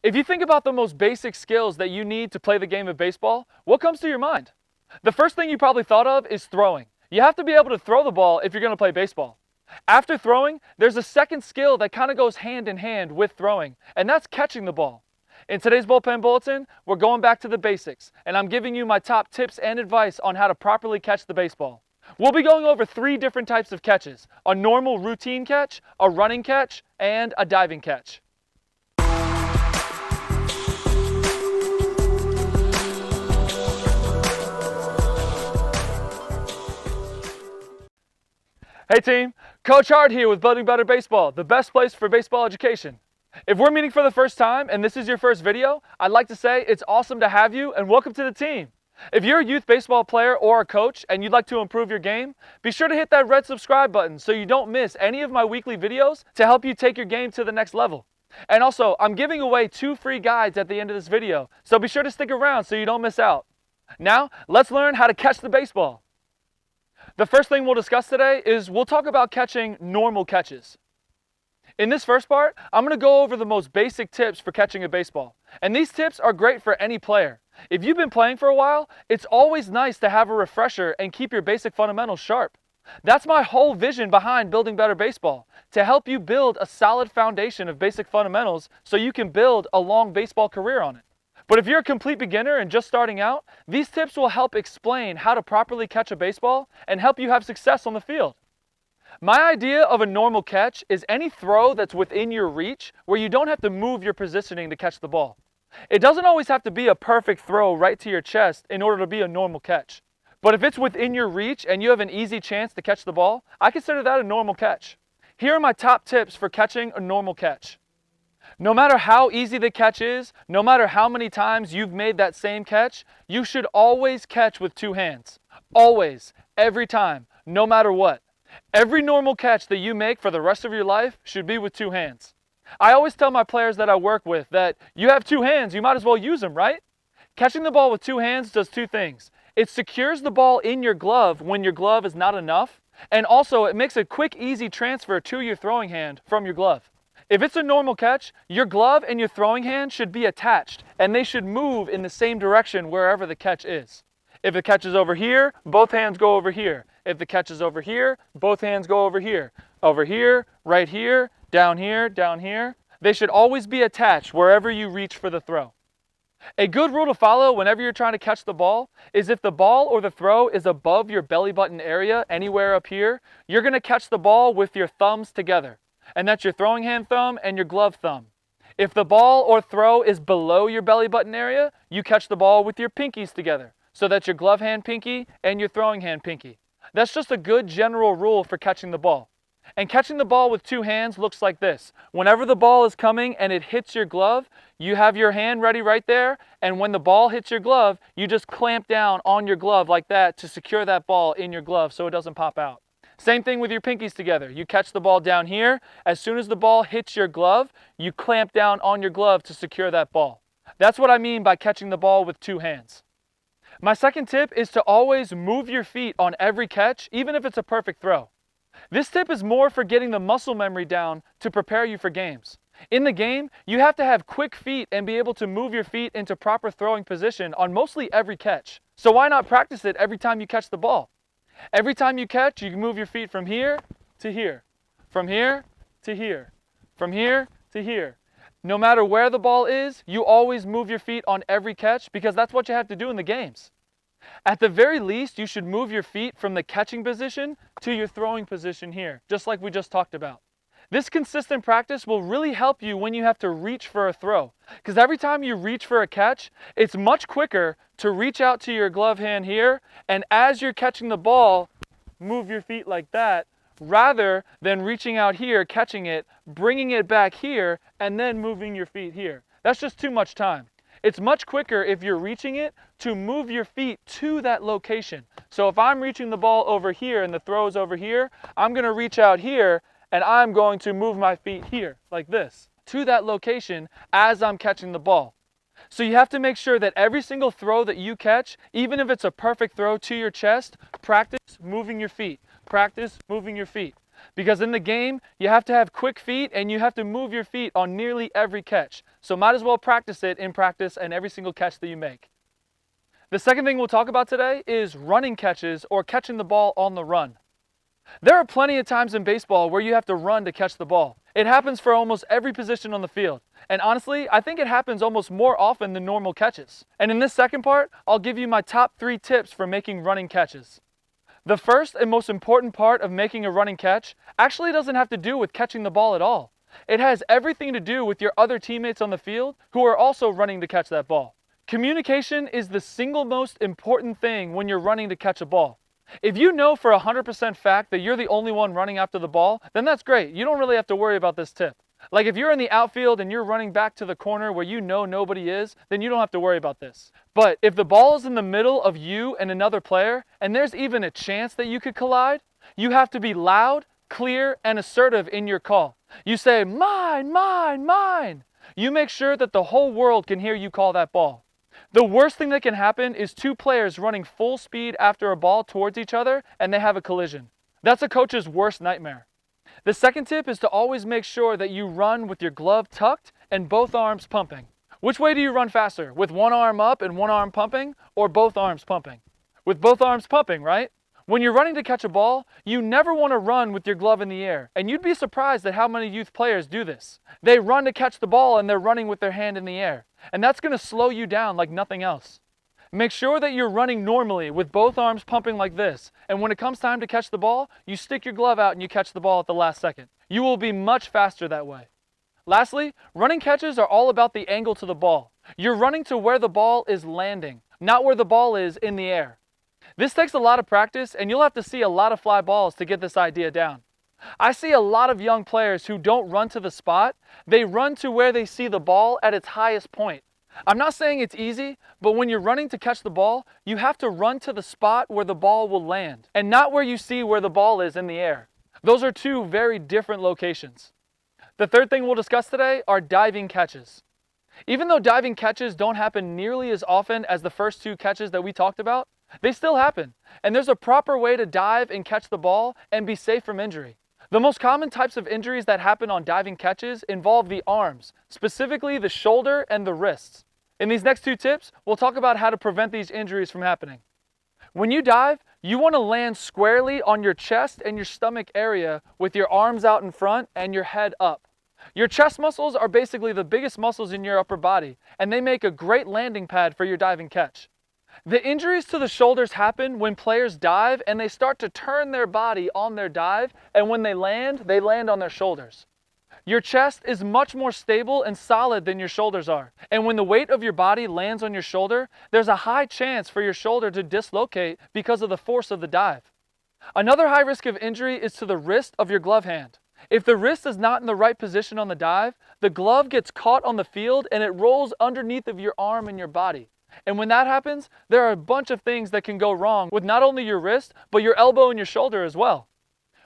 If you think about the most basic skills that you need to play the game of baseball, what comes to your mind? The first thing you probably thought of is throwing. You have to be able to throw the ball if you're going to play baseball. After throwing, there's a second skill that kind of goes hand in hand with throwing, and that's catching the ball. In today's Bullpen Bulletin, we're going back to the basics, and I'm giving you my top tips and advice on how to properly catch the baseball. We'll be going over 3 different types of catches: a normal routine catch, a running catch, and a diving catch. Hey team, Coach Hart here with Building Better Baseball, the best place for baseball education. If we're meeting for the first time and this is your first video, I'd like to say it's awesome to have you and welcome to the team. If you're a youth baseball player or a coach and you'd like to improve your game, be sure to hit that red subscribe button so you don't miss any of my weekly videos to help you take your game to the next level. And also, I'm giving away 2 free guides at the end of this video, so be sure to stick around so you don't miss out. Now, let's learn how to catch the baseball. The first thing we'll discuss today is we'll talk about catching normal catches. In this first part, I'm going to go over the most basic tips for catching a baseball. And these tips are great for any player. If you've been playing for a while, it's always nice to have a refresher and keep your basic fundamentals sharp. That's my whole vision behind Building Better Baseball, to help you build a solid foundation of basic fundamentals so you can build a long baseball career on it. But if you're a complete beginner and just starting out, these tips will help explain how to properly catch a baseball and help you have success on the field. My idea of a normal catch is any throw that's within your reach where you don't have to move your positioning to catch the ball. It doesn't always have to be a perfect throw right to your chest in order to be a normal catch. But if it's within your reach and you have an easy chance to catch the ball, I consider that a normal catch. Here are my top tips for catching a normal catch. No matter how easy the catch is, no matter how many times you've made that same catch, you should always catch with 2 hands. Always, every time, no matter what. Every normal catch that you make for the rest of your life should be with 2 hands. I always tell my players that I work with that you have 2 hands, you might as well use them, right? Catching the ball with 2 hands does 2 things. It secures the ball in your glove when your glove is not enough, and also it makes a quick, easy transfer to your throwing hand from your glove. If it's a normal catch, your glove and your throwing hand should be attached, and they should move in the same direction wherever the catch is. If the catch is over here, both hands go over here. If the catch is over here, both hands go over here. Over here, right here, down here, down here. They should always be attached wherever you reach for the throw. A good rule to follow whenever you're trying to catch the ball is if the ball or the throw is above your belly button area, anywhere up here, you're going to catch the ball with your thumbs together. And that's your throwing hand thumb and your glove thumb. If the ball or throw is below your belly button area, you catch the ball with your pinkies together. So that's your glove hand pinky and your throwing hand pinky. That's just a good general rule for catching the ball. And catching the ball with 2 hands looks like this. Whenever the ball is coming and it hits your glove, you have your hand ready right there, and when the ball hits your glove, you just clamp down on your glove like that to secure that ball in your glove so it doesn't pop out. Same thing with your pinkies together. You catch the ball down here. As soon as the ball hits your glove, you clamp down on your glove to secure that ball. That's what I mean by catching the ball with 2 hands. My second tip is to always move your feet on every catch, even if it's a perfect throw. This tip is more for getting the muscle memory down to prepare you for games. In the game, you have to have quick feet and be able to move your feet into proper throwing position on mostly every catch. So why not practice it every time you catch the ball? Every time you catch, you can move your feet from here to here, from here to here, from here to here. No matter where the ball is, you always move your feet on every catch because that's what you have to do in the games. At the very least, you should move your feet from the catching position to your throwing position here, just like we just talked about. This consistent practice will really help you when you have to reach for a throw, because every time you reach for a catch, it's much quicker to reach out to your glove hand here, and as you're catching the ball, move your feet like that, rather than reaching out here, catching it, bringing it back here, and then moving your feet here. That's just too much time. It's much quicker if you're reaching it to move your feet to that location. So if I'm reaching the ball over here and the throw is over here, I'm going to reach out here and I'm going to move my feet here like this to that location as I'm catching the ball. So you have to make sure that every single throw that you catch, even if it's a perfect throw to your chest, practice moving your feet. Practice moving your feet. because in the game, you have to have quick feet and you have to move your feet on nearly every catch. So might as well practice it in practice and every single catch that you make. The second thing we'll talk about today is running catches or catching the ball on the run. There are plenty of times in baseball where you have to run to catch the ball. It happens for almost every position on the field. And honestly, I think it happens almost more often than normal catches. And in this second part, I'll give you my top 3 tips for making running catches. The first and most important part of making a running catch actually doesn't have to do with catching the ball at all. It has everything to do with your other teammates on the field who are also running to catch that ball. Communication is the single most important thing when you're running to catch a ball. If you know for 100% fact that you're the only one running after the ball, then that's great. You don't really have to worry about this tip. Like if you're in the outfield and you're running back to the corner where you know nobody is, then you don't have to worry about this. But if the ball is in the middle of you and another player, and there's even a chance that you could collide, you have to be loud, clear, and assertive in your call. You say, mine, mine, mine. You make sure that the whole world can hear you call that ball. The worst thing that can happen is 2 players running full speed after a ball towards each other and they have a collision. That's a coach's worst nightmare. The second tip is to always make sure that you run with your glove tucked and both arms pumping. Which way do you run faster? With one arm up and one arm pumping, or both arms pumping? With both arms pumping, right? When you're running to catch a ball, you never want to run with your glove in the air. And you'd be surprised at how many youth players do this. They run to catch the ball and they're running with their hand in the air. And that's going to slow you down like nothing else. Make sure that you're running normally with both arms pumping like this. And when it comes time to catch the ball, you stick your glove out and you catch the ball at the last second. You will be much faster that way. Lastly, running catches are all about the angle to the ball. You're running to where the ball is landing, not where the ball is in the air. This takes a lot of practice and you'll have to see a lot of fly balls to get this idea down. I see a lot of young players who don't run to the spot, they run to where they see the ball at its highest point. I'm not saying it's easy, but when you're running to catch the ball, you have to run to the spot where the ball will land, and not where you see where the ball is in the air. Those are 2 very different locations. The third thing we'll discuss today are diving catches. Even though diving catches don't happen nearly as often as the first 2 catches that we talked about, they still happen, and there's a proper way to dive and catch the ball and be safe from injury. The most common types of injuries that happen on diving catches involve the arms, specifically the shoulder and the wrists. In these next 2 tips, we'll talk about how to prevent these injuries from happening. When you dive, you want to land squarely on your chest and your stomach area with your arms out in front and your head up. Your chest muscles are basically the biggest muscles in your upper body, and they make a great landing pad for your diving catch. The injuries to the shoulders happen when players dive and they start to turn their body on their dive, and when they land on their shoulders. Your chest is much more stable and solid than your shoulders are, and when the weight of your body lands on your shoulder, there's a high chance for your shoulder to dislocate because of the force of the dive. Another high risk of injury is to the wrist of your glove hand. If the wrist is not in the right position on the dive, the glove gets caught on the field and it rolls underneath of your arm and your body. And when that happens, there are a bunch of things that can go wrong with not only your wrist, but your elbow and your shoulder as well.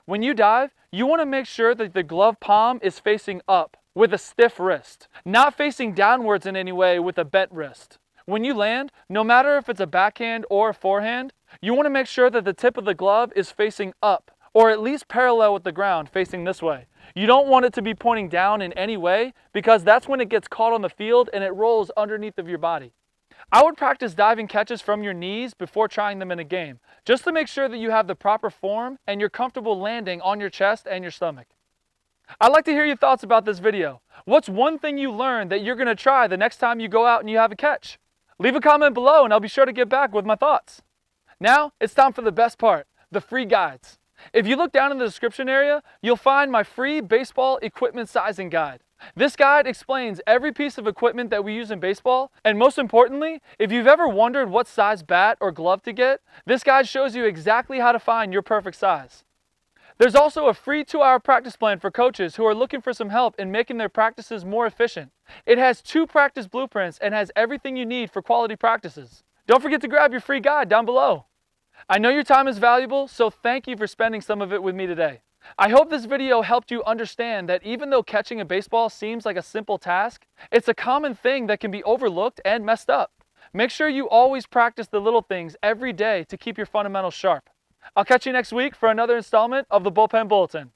When you dive, you want to make sure that the glove palm is facing up with a stiff wrist, not facing downwards in any way with a bent wrist. When you land, no matter if it's a backhand or a forehand, you want to make sure that the tip of the glove is facing up, or at least parallel with the ground, facing this way. You don't want it to be pointing down in any way, because that's when it gets caught on the field and it rolls underneath of your body. I would practice diving catches from your knees before trying them in a game, just to make sure that you have the proper form and you're comfortable landing on your chest and your stomach. I'd like to hear your thoughts about this video. What's one thing you learned that you're going to try the next time you go out and you have a catch? Leave a comment below and I'll be sure to get back with my thoughts. Now, it's time for the best part, the free guides. If you look down in the description area, you'll find my free baseball equipment sizing guide. This guide explains every piece of equipment that we use in baseball, and most importantly, if you've ever wondered what size bat or glove to get, this guide shows you exactly how to find your perfect size. There's also a free 2-hour practice plan for coaches who are looking for some help in making their practices more efficient. It has 2 practice blueprints and has everything you need for quality practices. Don't forget to grab your free guide down below. I know your time is valuable, so thank you for spending some of it with me today. I hope this video helped you understand that even though catching a baseball seems like a simple task, it's a common thing that can be overlooked and messed up. Make sure you always practice the little things every day to keep your fundamentals sharp. I'll catch you next week for another installment of the Bullpen Bulletin.